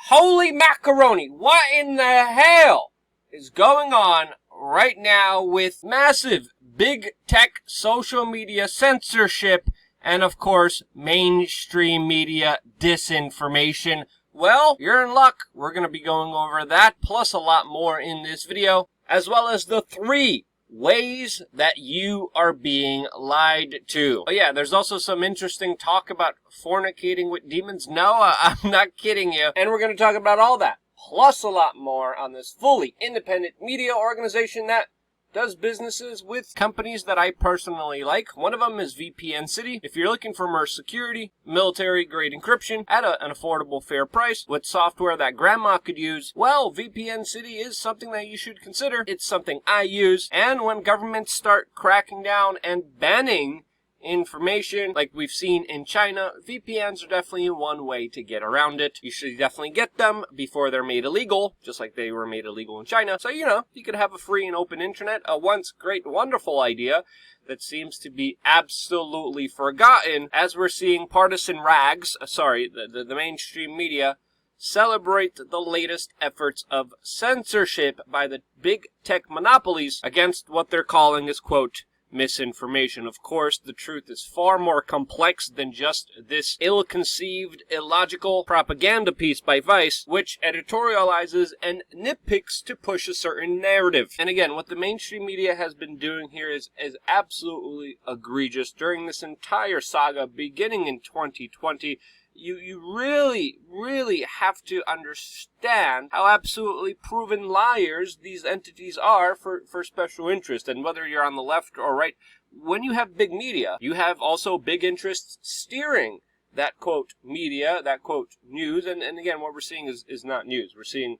Holy macaroni, what in the hell is going on right now with massive big tech social media censorship and, of course, mainstream media disinformation? Well, you're in luck. We're going to be going over that, plus a lot more in this video, as well as the 3 ways that you are being lied to. Oh yeah, there's also some interesting talk about fornicating with demons. No, I'm not kidding you. And we're going to talk about all that, plus a lot more on this fully independent media organization that does businesses with companies that I personally like. One of them is VPN City. If you're looking for more security, military-grade encryption at an affordable, fair price with software that grandma could use, well, VPN City is something that you should consider. It's something I use. And when governments start cracking down and banning information like we've seen in China, VPNs are definitely one way to get around it. You should definitely get them before they're made illegal, just like they were made illegal in China. So, you could have a free and open internet, a once great, wonderful idea that seems to be absolutely forgotten as we're seeing partisan rags, the mainstream media, celebrate the latest efforts of censorship by the big tech monopolies against what they're calling as, quote, misinformation. Of course, the truth is far more complex than just this ill-conceived, illogical propaganda piece by Vice, which editorializes and nitpicks to push a certain narrative. And again, what the mainstream media has been doing here is absolutely egregious during this entire saga, beginning in 2020. You really have to understand how absolutely proven liars these entities are for special interest. And whether you're on the left or right, when you have big media, you have also big interests steering that, quote, media, that, quote, news. And again, what we're seeing is not news. We're seeing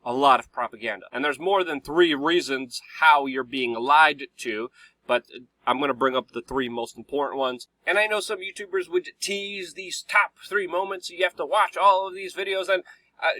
a lot of propaganda. And there's more than 3 reasons how you're being lied to, but I'm going to bring up the 3 most important ones. And I know some YouTubers would tease these top 3 moments. You have to watch all of these videos. And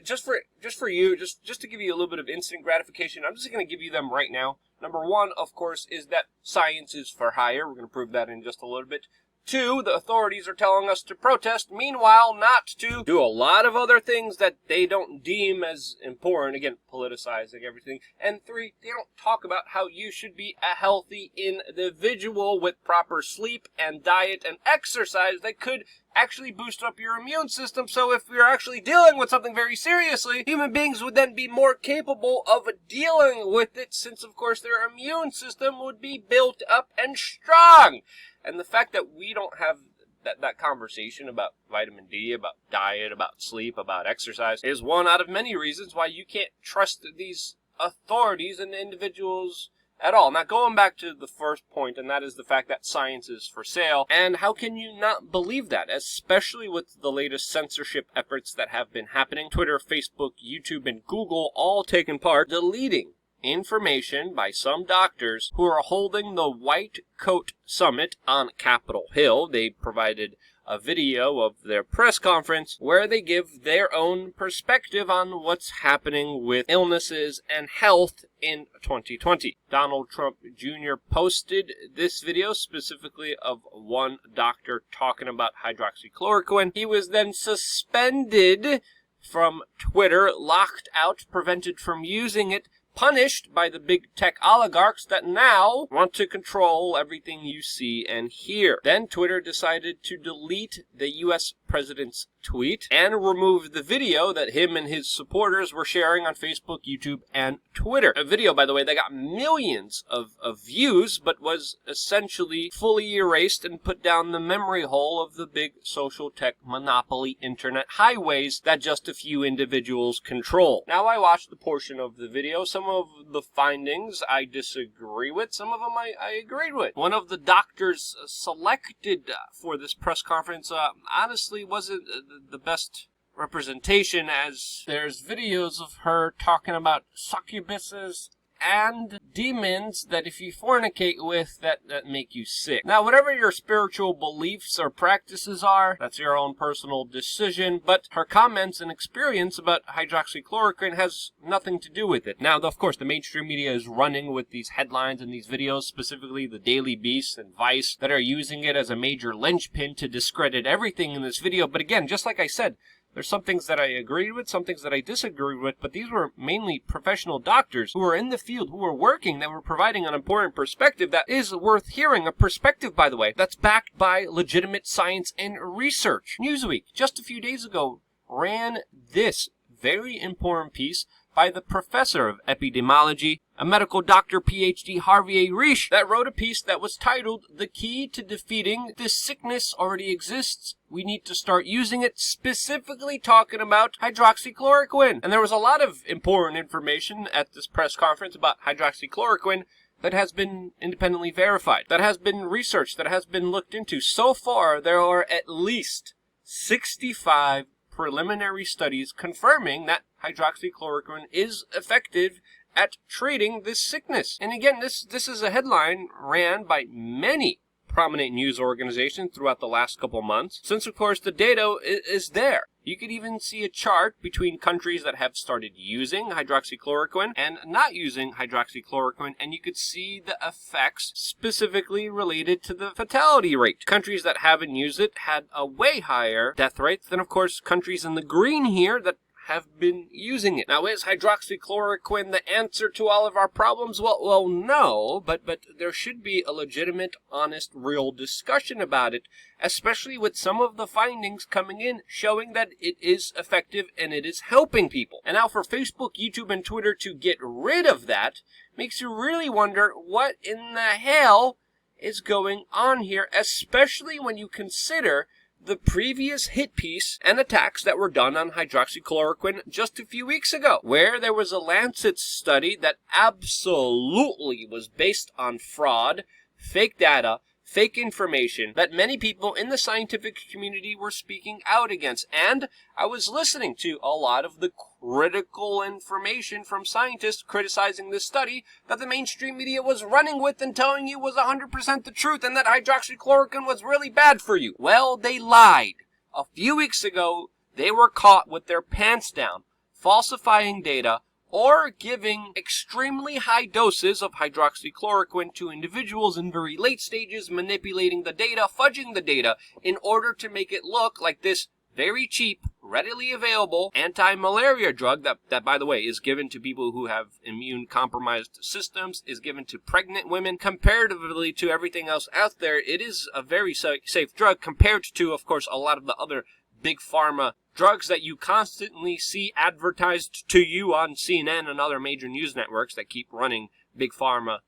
just for you, just to give you a little bit of instant gratification, I'm just going to give you them right now. Number 1, of course, is that science is for hire. We're going to prove that in just a little bit. 2, the authorities are telling us to protest, meanwhile not to do a lot of other things that they don't deem as important, again, politicizing everything. And 3, they don't talk about how you should be a healthy individual with proper sleep and diet and exercise that could actually boost up your immune system. So if you're actually dealing with something very seriously, human beings would then be more capable of dealing with it, since of course their immune system would be built up and strong. And the fact that we don't have that conversation about vitamin D, about diet, about sleep, about exercise is one out of many reasons why you can't trust these authorities and individuals at all. Now, going back to the first point, and that is the fact that science is for sale. And how can you not believe that, especially with the latest censorship efforts that have been happening? Twitter, Facebook, YouTube, and Google all taken part, deleting information by some doctors who are holding the White Coat Summit on Capitol Hill. They provided a video of their press conference where they give their own perspective on what's happening with illnesses and health in 2020. Donald Trump Jr. posted this video specifically of one doctor talking about hydroxychloroquine. He was then suspended from Twitter, locked out, prevented from using it, punished by the big tech oligarchs that now want to control everything you see and hear. Then Twitter decided to delete the U.S. president's tweet and remove the video that him and his supporters were sharing on Facebook, YouTube, and Twitter. A video, by the way, that got millions of views, but was essentially fully erased and put down the memory hole of the big social tech monopoly internet highways that just a few individuals control. Now, I watched the portion of the video. Some of the findings I disagree with. Some of them I agreed with. One of the doctors selected for this press conference honestly wasn't the best representation, as there's videos of her talking about succubuses and demons that if you fornicate with, that make you sick. Now, whatever your spiritual beliefs or practices are, that's your own personal decision, but her comments and experience about hydroxychloroquine has nothing to do with it. Now, of course, the mainstream media is running with these headlines and these videos, specifically the Daily Beast and Vice, that are using it as a major linchpin to discredit everything in this video. But again, just like I said, There's some things that I agreed with, some things that I disagreed with, but these were mainly professional doctors who were in the field, who were working, that were providing an important perspective that is worth hearing. A perspective, by the way, that's backed by legitimate science and research. Newsweek, just a few days ago, ran this very important piece by the professor of epidemiology, a medical doctor, PhD Harvey A. Risch, that wrote a piece that was titled, "The Key to Defeating This Sickness Already Exists. We Need to Start Using It," specifically talking about hydroxychloroquine. And there was a lot of important information at this press conference about hydroxychloroquine that has been independently verified, that has been researched, that has been looked into. So far, there are at least 65 preliminary studies confirming that hydroxychloroquine is effective at treating this sickness. And again, this is a headline ran by many prominent news organizations throughout the last couple months, since of course the data is there. You could even see a chart between countries that have started using hydroxychloroquine and not using hydroxychloroquine, and you could see the effects specifically related to the fatality rate. Countries that haven't used it had a way higher death rate than, of course, countries in the green here that have been using it. Now, is hydroxychloroquine the answer to all of our problems? Well, no, but there should be a legitimate, honest, real discussion about it, especially with some of the findings coming in showing that it is effective and it is helping people. And now for Facebook, YouTube, and Twitter to get rid of that makes you really wonder what in the hell is going on here, especially when you consider the previous hit piece and attacks that were done on hydroxychloroquine just a few weeks ago, where there was a Lancet study that absolutely was based on fraud, fake data, fake information that many people in the scientific community were speaking out against. And I was listening to a lot of the critical information from scientists criticizing this study that the mainstream media was running with and telling you was 100% the truth and that hydroxychloroquine was really bad for you. Well, they lied. A few weeks ago, they were caught with their pants down, falsifying data, or giving extremely high doses of hydroxychloroquine to individuals in very late stages, manipulating the data, fudging the data, in order to make it look like this very cheap, readily available anti-malaria drug that, by the way, is given to people who have immune-compromised systems, is given to pregnant women. Comparatively to everything else out there, it is a very safe drug compared to, of course, a lot of the other big pharma drugs that you constantly see advertised to you on CNN and other major news networks that keep running big pharma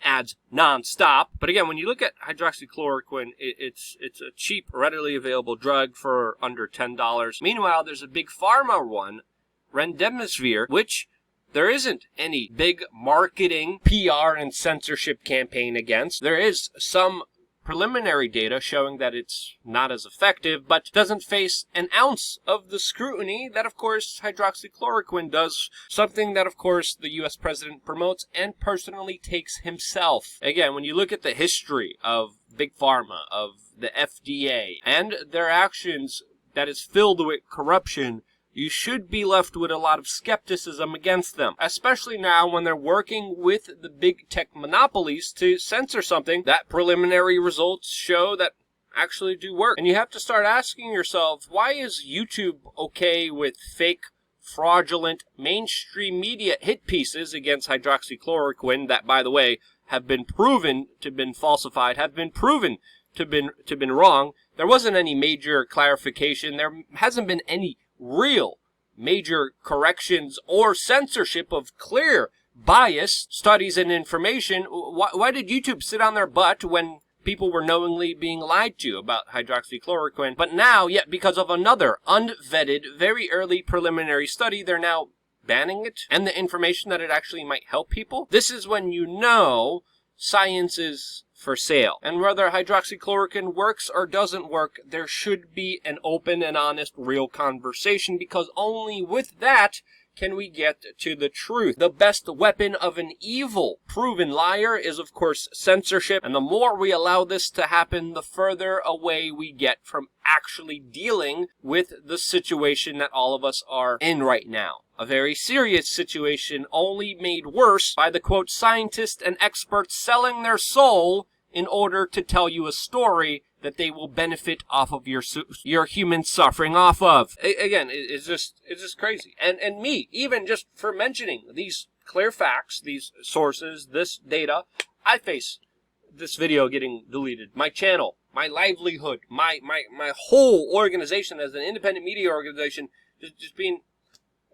ads non-stop. But again, when you look at hydroxychloroquine, it's a cheap, readily available drug for under $10. Meanwhile, there's a big pharma one, remdesivir, which there isn't any big marketing, PR, and censorship campaign against. There is some preliminary data showing that it's not as effective, but doesn't face an ounce of the scrutiny that, of course, hydroxychloroquine does, something that, of course, the U.S. president promotes and personally takes himself. Again, when you look at the history of Big Pharma, of the FDA, and their actions that is filled with corruption, you should be left with a lot of skepticism against them, especially now when they're working with the big tech monopolies to censor something that preliminary results show that actually do work. And you have to start asking yourself, why is YouTube okay with fake, fraudulent, mainstream media hit pieces against hydroxychloroquine that, by the way, have been proven to have been falsified, have been proven to have been wrong? There wasn't any major clarification. There hasn't been any real major corrections or censorship of clear bias studies and information. Why did YouTube sit on their butt when people were knowingly being lied to about hydroxychloroquine? But now, yet because of another unvetted, very early preliminary study, they're now banning it and the information that it actually might help people. This is when you know science is for sale. And whether hydroxychloroquine works or doesn't work, there should be an open and honest, real conversation, because only with that can we get to the truth. The best weapon of an evil, proven liar is, of course, censorship. And the more we allow this to happen, the further away we get from actually dealing with the situation that all of us are in right now. A very serious situation, only made worse by the, quote, scientists and experts selling their soul in order to tell you a story that they will benefit off of your human suffering off of. Again, it's just crazy. And me, even just for mentioning these clear facts, these sources, this data, I face this video getting deleted. My channel, my livelihood, my whole organization as an independent media organization just being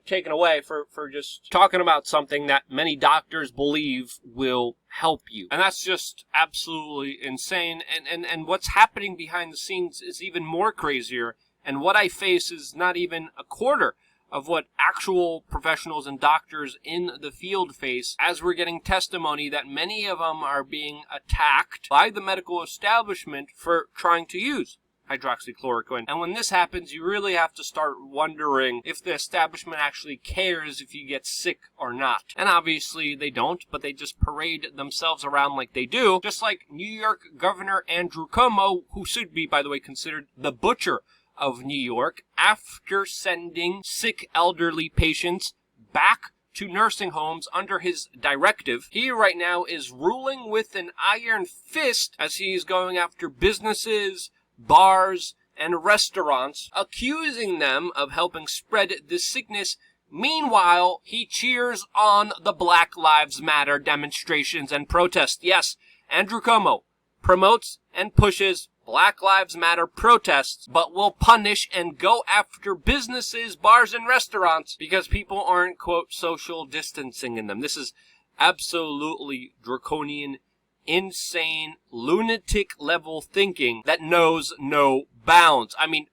taken away for just talking about something that many doctors believe will help you. And that's just absolutely insane. And what's happening behind the scenes is even more crazier. And what I face is not even a quarter of what actual professionals and doctors in the field face, as we're getting testimony that many of them are being attacked by the medical establishment for trying to use hydroxychloroquine. And when this happens, you really have to start wondering if the establishment actually cares if you get sick or not. And obviously they don't, but they just parade themselves around like they do, just like New York Governor Andrew Cuomo, who should be, by the way, considered the butcher of New York, after sending sick elderly patients back to nursing homes under his directive. He right now is ruling with an iron fist as he's going after businesses, bars, and restaurants, accusing them of helping spread this sickness. Meanwhile, he cheers on the Black Lives Matter demonstrations and protests. Yes, Andrew Cuomo promotes and pushes Black Lives Matter protests, but will punish and go after businesses, bars, and restaurants because people aren't, quote, social distancing in them. This is absolutely draconian, insane, lunatic level thinking that knows no bounds. I mean,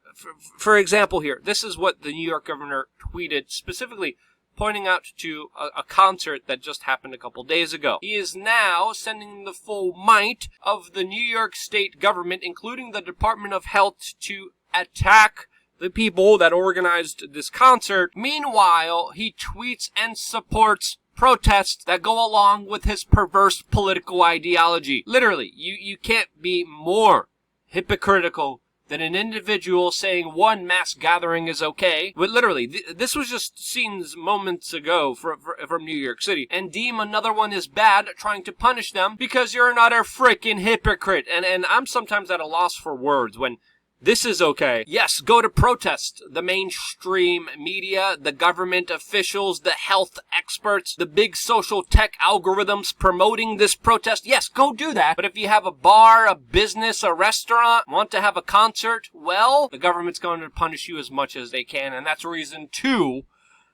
for example here, this is what the New York governor tweeted, specifically pointing out to a concert that just happened a couple days ago. He is now sending the full might of the New York State government, including the Department of Health, to attack the people that organized this concert. Meanwhile, he tweets and supports protests that go along with his perverse political ideology. Literally, you can't be more hypocritical than an individual saying one mass gathering is okay, but literally, this was just seen moments ago from New York City, and deem another one is bad, trying to punish them because you're an utter freaking hypocrite. And I'm sometimes at a loss for words when this is okay. Yes, go to protest. The mainstream media, the government officials, the health experts, the big social tech algorithms promoting this protest. Yes, go do that. But if you have a bar, a business, a restaurant, want to have a concert, well, the government's going to punish you as much as they can. And that's reason two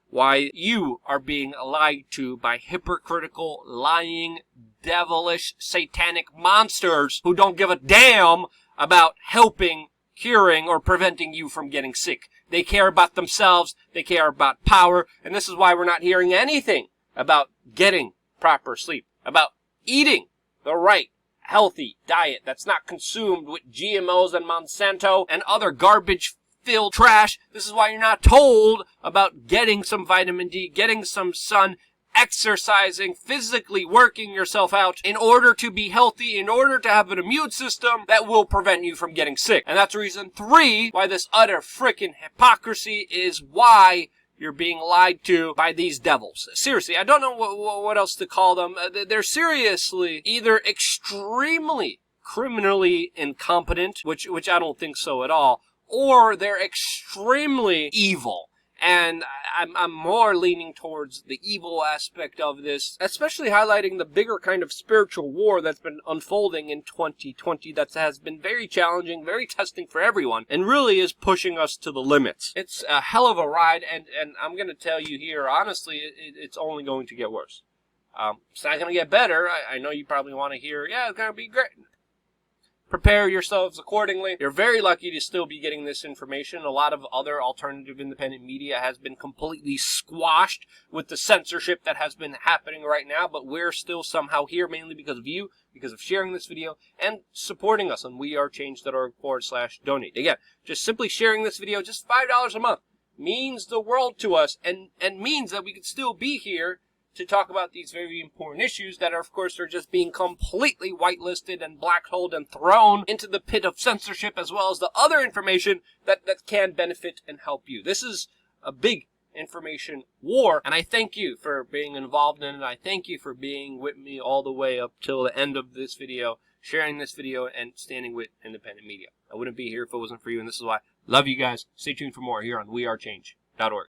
why you are being lied to by hypocritical, lying, devilish, satanic monsters who don't give a damn about helping, curing, or preventing you from getting sick. They care about themselves, they care about power, and this is why we're not hearing anything about getting proper sleep, about eating the right, healthy diet that's not consumed with GMOs and Monsanto and other garbage-filled trash. This is why you're not told about getting some vitamin D, getting some sun, exercising, physically working yourself out in order to be healthy, in order to have an immune system that will prevent you from getting sick. And that's reason three why this utter frickin' hypocrisy is why you're being lied to by these devils. Seriously, I don't know what else to call them. They're seriously either extremely criminally incompetent, which I don't think so at all, or they're extremely evil. And I'm more leaning towards the evil aspect of this, especially highlighting the bigger kind of spiritual war that's been unfolding in 2020 that has been very challenging, very testing for everyone, and really is pushing us to the limits. It's a hell of a ride, and I'm going to tell you here, honestly, it's only going to get worse. It's not going to get better. I know you probably want to hear, yeah, it's going to be great. Prepare yourselves accordingly. You're very lucky to still be getting this information. A lot of other alternative independent media has been completely squashed with the censorship that has been happening right now, but we're still somehow here, mainly because of you, because of sharing this video, and supporting us on wearechange.org/donate. Again, just simply sharing this video, just $5 a month, means the world to us, and means that we could still be here to talk about these very important issues that are, of course, are just being completely whitelisted and black-holed and thrown into the pit of censorship, as well as the other information that can benefit and help you. This is a big information war, and I thank you for being involved in it. I thank you for being with me all the way up till the end of this video, sharing this video, and standing with independent media. I wouldn't be here if it wasn't for you, and this is why. Love you guys. Stay tuned for more here on wearechange.org.